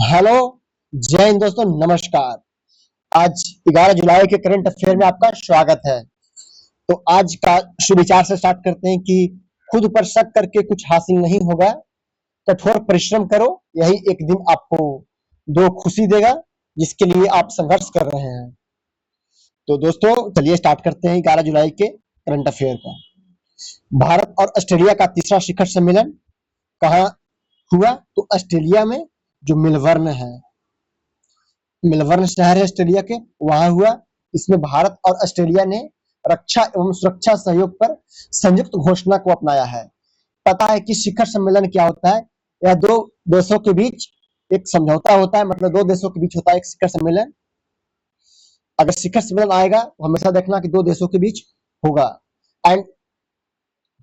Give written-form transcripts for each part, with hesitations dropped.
Hello, जय हिंद दोस्तों, नमस्कार। आज 11 जुलाई के करंट अफेयर में आपका स्वागत है। तो आज का सुविचार से स्टार्ट करते हैं कि खुद पर शक करके कुछ हासिल नहीं होगा, कठोर परिश्रम करो, यही एक दिन आपको दो खुशी देगा जिसके लिए आप संघर्ष कर रहे हैं। तो दोस्तों चलिए स्टार्ट करते हैं 11 जुलाई के करंट अफेयर का। भारत और ऑस्ट्रेलिया का तीसरा शिखर सम्मेलन कहाँ हुआ? तो ऑस्ट्रेलिया में जो मेलबर्न शहर है ऑस्ट्रेलिया के, वहां हुआ। इसमें भारत और ऑस्ट्रेलिया ने रक्षा एवं सुरक्षा सहयोग पर संयुक्त घोषणा को अपनाया है। पता है कि शिखर सम्मेलन क्या होता है? यह दो देशों के बीच एक समझौता होता है, मतलब दो देशों के बीच होता है एक शिखर सम्मेलन। अगर शिखर सम्मेलन आएगा तो हमेशा देखना कि दो देशों के बीच होगा। एंड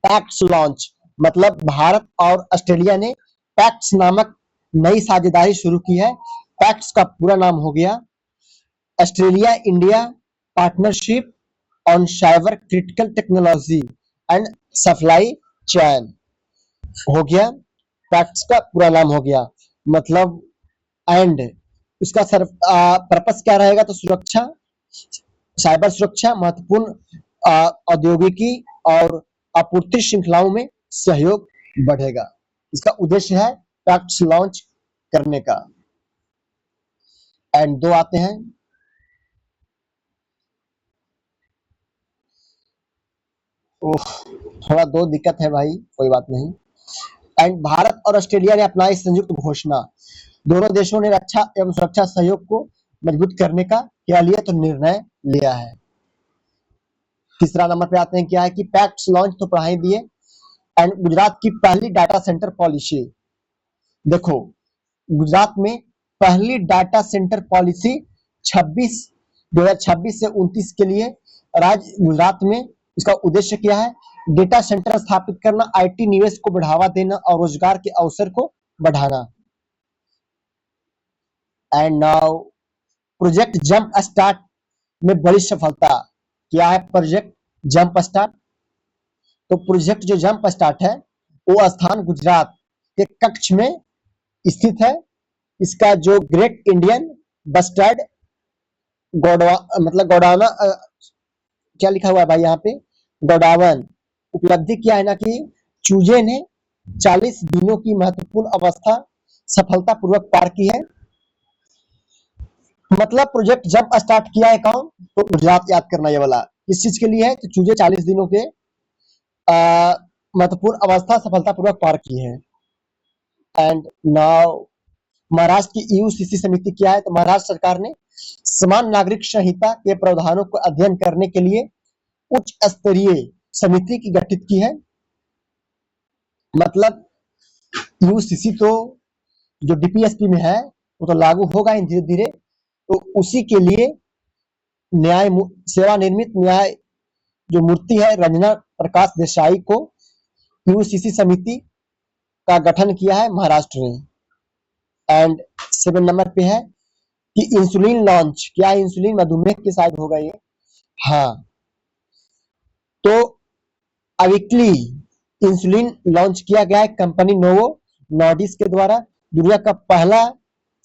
पैक्ट्स लॉन्च, मतलब भारत और ऑस्ट्रेलिया ने पैक्ट्स नामक नई साझेदारी शुरू की है। पैक्ट्स का पूरा नाम हो गया Australia India partnership on cyber critical technology and supply chain हो गया। पैक्ट्स का पूरा नाम हो गया, मतलब एंड इसका पर्पस क्या रहेगा? तो सुरक्षा, साइबर सुरक्षा, महत्वपूर्ण औद्योगिकी और आपूर्ति श्रृंखलाओं में सहयोग बढ़ेगा। इसका उद्देश्य है पैक्ट्स लॉन्च करने का। एंड दो आते हैं थोड़ा दो दिक्कत है भाई, कोई बात नहीं। एंड भारत और ऑस्ट्रेलिया ने अपनाई संयुक्त घोषणा। दोनों देशों ने रक्षा एवं सुरक्षा सहयोग को मजबूत करने का क्या लिया? तो निर्णय लिया है। तीसरा नंबर पे आते हैं, क्या है कि पैक्ट्स लॉन्च तो पढ़ाई दिए। एंड गुजरात की पहली डाटा सेंटर पॉलिसी। देखो, गुजरात में पहली डाटा सेंटर पॉलिसी 2026 से 29 के लिए राज्य गुजरात में, इसका उद्देश्य क्या है? डेटा सेंटर स्थापित करना, आईटी निवेश को बढ़ावा देना और रोजगार के अवसर को बढ़ाना। And now project jump start में बड़ी सफलता। क्या है प्रोजेक्ट जंप स्टार्ट? तो प्रोजेक्ट जो जंप स्टार्ट है वो स्थान गुजरात के कच्छ में स्थित है। इसका जो ग्रेट इंडियन बस्टर्ड मतलब गोडावना, क्या लिखा हुआ है भाई यहाँ पे? गोडावन। उपलब्धि क्या है ना कि चूजे ने 40 दिनों की महत्वपूर्ण अवस्था सफलतापूर्वक पार की है। मतलब प्रोजेक्ट जब स्टार्ट किया है कौन? तो गुजरात। याद करना ये वाला किस चीज के लिए है? तो चूजे 40 दिनों के महत्वपूर्ण अवस्था सफलतापूर्वक पार की है। एंड नाउ महाराष्ट्र की यूसीसी समिति क्या है? तो महाराष्ट्र सरकार ने समान नागरिक संहिता के प्रावधानों को अध्ययन करने के लिए उच्च स्तरीय समिति की गठित की है। मतलब यूसीसी तो जो डीपीएसपी में है वो तो लागू होगा धीरे धीरे, तो उसी के लिए न्याय सेवा निर्मित न्याय जो मूर्ति है रंजना प्रकाश देसाई को यूसीसी समिति का गठन किया है महाराष्ट्र ने। एंड 7 नंबर पे है कि इंसुलिन लॉन्च। क्या है? इंसुलिन मधुमेह के शायद होगा ये। हाँ, तो अविक्ली इंसुलिन लॉन्च किया गया है कंपनी नोवो नॉर्डिस्क के द्वारा। दुनिया का पहला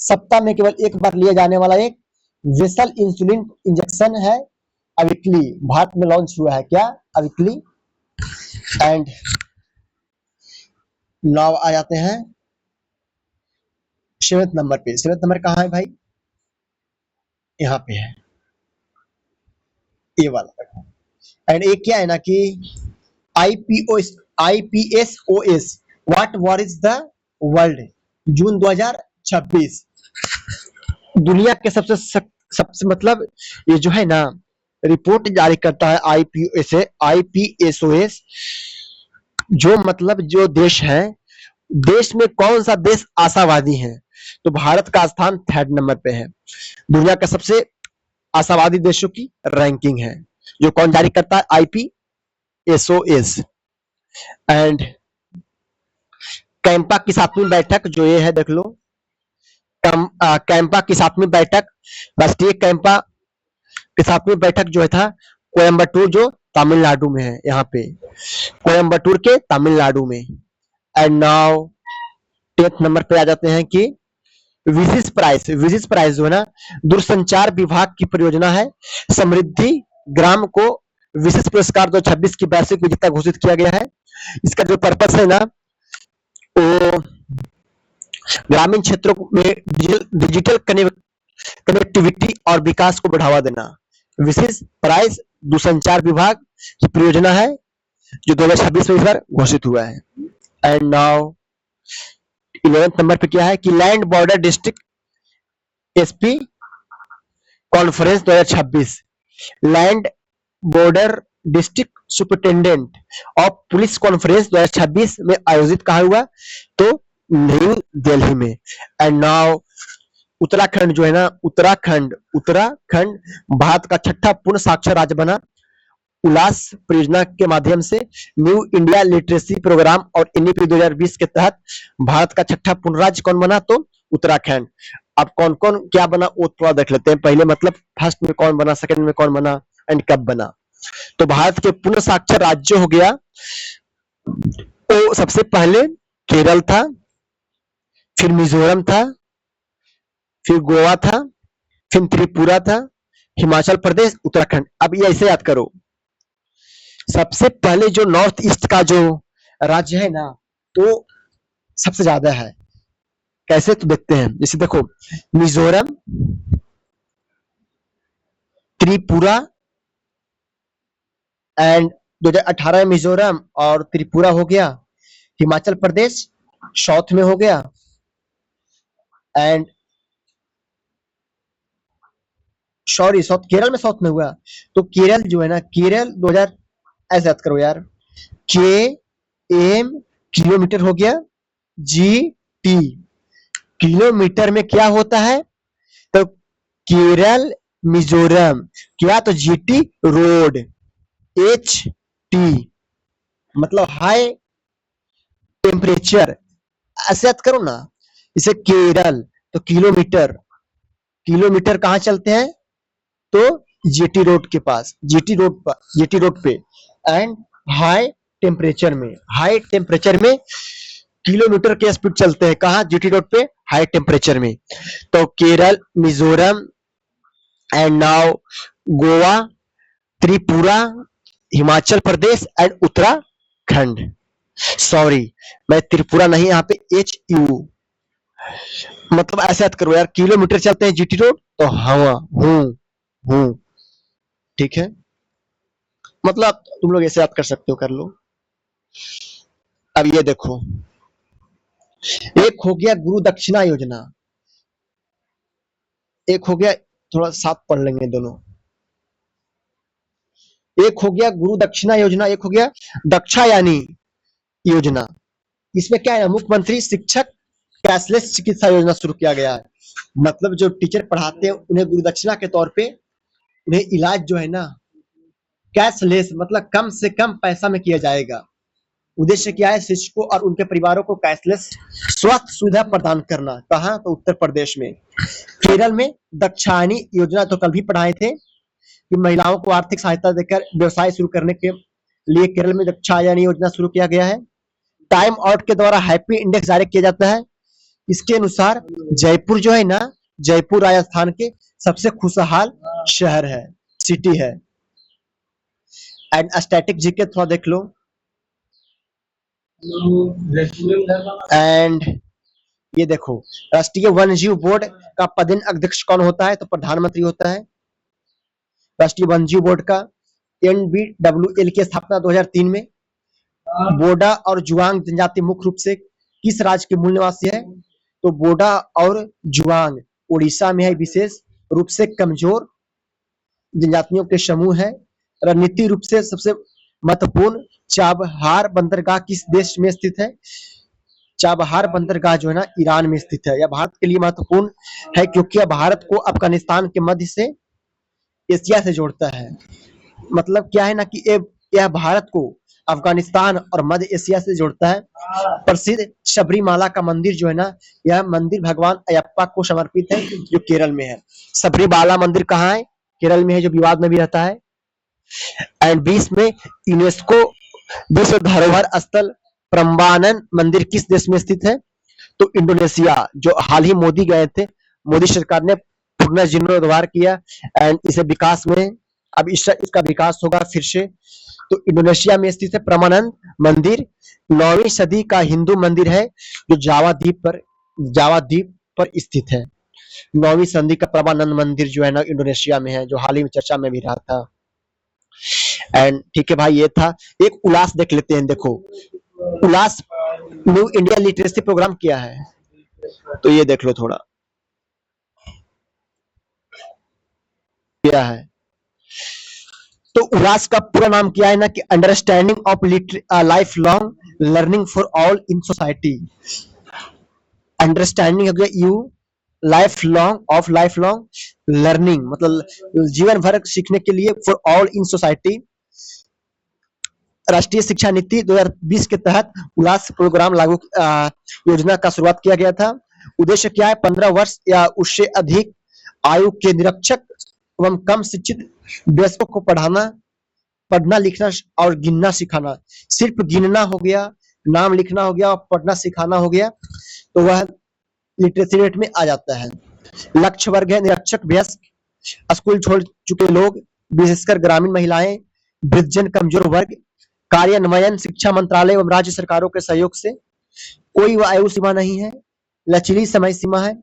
सप्ताह में केवल एक बार लिया जाने वाला एक वेसल इंसुलिन इंजेक्शन है अविक्ली, भारत में लॉन्च हुआ है। क्या? अविक्ली। एंड नाउ आ जाते हैं 7 नंबर पे। 7 नंबर कहाँ है भाई? यहाँ पे है, ये वाला। एंड एक क्या है ना कि Ipsos what worries the world, जून 2026। दुनिया के सबसे मतलब ये जो है ना रिपोर्ट जारी करता है आईपीएसओएस, जो मतलब जो देश है, देश में कौन सा देश आशावादी है? तो भारत का स्थान 3rd नंबर पे है। दुनिया का सबसे आशावादी देशों की रैंकिंग है, जो कौन जारी करता है? आईपीएसओएस। एंड कैंपा की 7वीं बैठक जो ये है, देख लो, कैंपा की 7वीं बैठक, राष्ट्रीय कैंपा की 7वीं बैठक जो है था कोयम्बटूर, जो तमिलनाडु में है, यहाँ पे कोयम्बटूर के तमिलनाडु में। एंड नाउ 10th नंबर पे आ जाते हैं कि विजिस प्राइज जो है ना, दूरसंचार विभाग की परियोजना है। समृद्धि ग्राम को विशिष्ट पुरस्कार 2026 की वार्षिक विजेता घोषित किया गया है। इसका जो पर्पस है ना, वो ग्रामीण क्षेत्रों में डिजिटल कनेक्टिविटी और विकास को बढ़ावा देना। विशेष प्राइज दूरसंचार विभाग की परियोजना है जो 2026 में इस बार घोषित हुआ है। एंड नाउ 11th नंबर पे क्या है कि land border district SP conference 2026, land border district superintendent of police conference 2026 में आयोजित कहा हुआ, तो न्यू दिल्ली में। एंड नाउ उत्तराखंड जो है ना, उत्तराखंड भारत का छठा पूर्ण साक्षर राज्य बना। उल्लास परियोजना के माध्यम से न्यू इंडिया लिटरेसी प्रोग्राम और एनईपी 2020 के तहत भारत का छठा पूर्ण राज्य कौन बना, तो उत्तराखंड। अब कौन कौन क्या बना वो थोड़ा देख लेते हैं। पहले मतलब फर्स्ट में कौन बना, सेकंड में कौन बना एंड कब बना। तो भारत के पूर्ण साक्षर राज्य हो गया, तो सबसे पहले केरल था, फिर मिजोरम था, फिर गोवा था, फिर त्रिपुरा था, हिमाचल प्रदेश, उत्तराखंड। अब ये ऐसे याद करो, सबसे पहले जो नॉर्थ ईस्ट का जो राज्य है ना, तो सबसे ज्यादा है। कैसे, तो देखते हैं। जैसे देखो, मिजोरम, त्रिपुरा एंड 2018 में मिजोरम और त्रिपुरा हो गया। हिमाचल प्रदेश साउथ में हो गया। एंड सॉरी, साउथ केरल में, साउथ में हुआ। तो केरल जो है ना, केरल 2000 ऐसे याद करो यार, के एम किलोमीटर हो गया, जी टी किलोमीटर में क्या होता है, तो केरल मिजोरम क्या, तो जीटी रोड, एच टी मतलब हाई टेम्परेचर। ऐसे याद करो ना, इसे केरल तो किलोमीटर, किलोमीटर कहाँ चलते हैं, तो जीटी रोड के पास, जीटी रोड पे। एंड हाई टेम्परेचर में किलोमीटर के स्पीड चलते हैं, कहाँ, जीटी रोड पे, हाई टेम्परेचर में। तो Kerala, Mizoram and now Goa, Tripura, Himachal Pradesh and Uttarakhand. Sorry, मैं त्रिपुरा नहीं, यहाँ पे एच यू, मतलब ऐसे याद करो यार, किलोमीटर चलते हैं जीटी रोड, तो हवा हूँ, ठीक है। मतलब तुम लोग ऐसे याद कर सकते हो, कर लो। अब ये देखो, एक हो गया गुरु दक्षिणा योजना, एक हो गया, थोड़ा साथ पढ़ लेंगे दोनों। एक हो गया गुरु दक्षिणा योजना, एक हो गया दक्षायानी योजना। इसमें क्या है, मुख्यमंत्री शिक्षक कैशलेस चिकित्सा योजना शुरू किया गया है। मतलब जो टीचर पढ़ाते हैं उन्हें गुरु दक्षिणा के तौर पे उन्हें इलाज जो है ना, कैशलेस मतलब कम से कम पैसा में किया जाएगा। उद्देश्य क्या है, शिक्षकों और उनके परिवारों को कैशलेस स्वास्थ्य सुविधा प्रदान करना। कहाँ, तो उत्तर प्रदेश में। केरल में दक्षायनी योजना तो कल भी पढ़ाए थे कि महिलाओं को आर्थिक सहायता देकर व्यवसाय शुरू करने के लिए केरल में दक्षायनी योजना शुरू किया गया है। टाइम आउट के द्वारा हैप्पी इंडेक्स जारी किया जाता है। इसके अनुसार जयपुर जो है ना, जयपुर राजस्थान के सबसे खुशहाल शहर है, सिटी है। एंड स्टैटिक जीके थोड़ा देख लो। एंड ये देखो, राष्ट्रीय वन्यजीव बोर्ड का पदेन अध्यक्ष कौन होता है, तो प्रधानमंत्री होता है। राष्ट्रीय वन्यजीव बोर्ड का NBWL की स्थापना 2003 में। बोडा और जुआंग जनजाति मुख्य रूप से किस राज्य के मूल निवासी है, तो बोडा और जुआंग उड़ीसा में है। विशेष रूप से कमजोर जनजातियों के समूह है। रणनीतिक रूप से सबसे महत्वपूर्ण चाबहार बंदरगाह किस देश में स्थित है, चाबहार बंदरगाह जो है ना, ईरान में स्थित है। यह भारत के लिए महत्वपूर्ण है क्योंकि यह भारत को अफगानिस्तान के मध्य से एशिया से जोड़ता है। मतलब क्या है ना कि यह भारत को अफगानिस्तान और मध्य एशिया से जोड़ता है। प्रसिद्ध शबरीमाला का मंदिर जो है ना, यह मंदिर भगवान अयप्पा को समर्पित है, जो केरल में है। शबरीमाला मंदिर कहाँ है, केरल में है, जो विवाद में भी रहता है। एंड 20 में यूनेस्को विश्व धरोहर स्थल प्रम्बानन मंदिर किस देश में स्थित है, तो इंडोनेशिया जो हाल ही मोदी गए थे, मोदी सरकार ने पुनर्जीर्णोद्धार किया एंड इसे विकास में अब इसका विकास होगा फिर से। तो इंडोनेशिया में स्थित है परमानंद मंदिर, 9वीं सदी का हिंदू मंदिर है जो जावा द्वीप पर स्थित है। 9वीं सदी का परमानंद मंदिर जो है ना इंडोनेशिया में है, जो हाल ही में चर्चा में भी रहा था। एंड ठीक है भाई, ये था। एक उल्लास देख लेते हैं। देखो उल्लास न्यू इंडिया लिटरेसी प्रोग्राम किया है, तो ये देख लो थोड़ा क्या है। तो उल्लास का पूरा नाम क्या है ना कि understanding of life long learning for all in society. Understanding हो गया यू, लाइफ लॉन्ग लर्निंग मतलब जीवन भर सीखने के लिए, फॉर ऑल इन सोसाइटी। राष्ट्रीय शिक्षा नीति 2020 के तहत उल्लास प्रोग्राम योजना का शुरुआत किया गया था। उद्देश्य क्या है? 15 वर्ष या उससे अधिक आयु के निरक्षर एवं कम शिक्षित वयस्कों को पढ़ना लिखना और गिनना सिखाना। सिर्फ गिनना हो गया, नाम लिखना हो गया और पढ़ना सिखाना हो गया तो वह लिटरेसी रेट में आ जाता है। लक्ष्य वर्ग है निरक्षर वयस्क, स्कूल छोड़ चुके लोग, विशेषकर ग्रामीण महिलाएं, वृद्धजन, कमजोर वर्ग। कार्यान्वयन शिक्षा मंत्रालय एवं राज्य सरकारों के सहयोग से। कोई आयु सीमा नहीं है, लचीली समय सीमा है,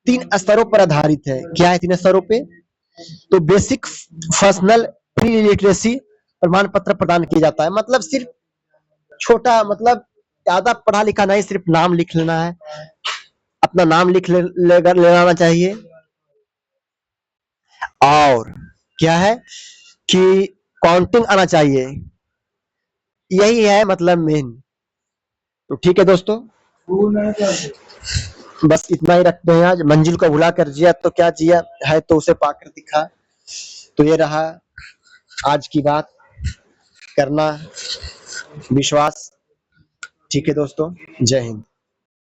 3 स्तरों पर आधारित है। क्या है 3 स्तरों पे? तो बेसिक, पर्सनल, प्री लिटरेसी प्रमाण पत्र प्रदान किया जाता है। मतलब सिर्फ छोटा, मतलब ज्यादा पढ़ा लिखा नहीं, सिर्फ नाम लिख लेना है, अपना नाम लिख लेना चाहिए। और क्या है कि काउंटिंग आना चाहिए, यही है मतलब मेन। तो ठीक है दोस्तों, बस इतना ही रखते हैं आज। मंजिल को भुला कर जिया तो क्या जिया है, तो उसे पाकर दिखा। तो ये रहा आज की बात, करना विश्वास। ठीक है दोस्तों, जय हिंद।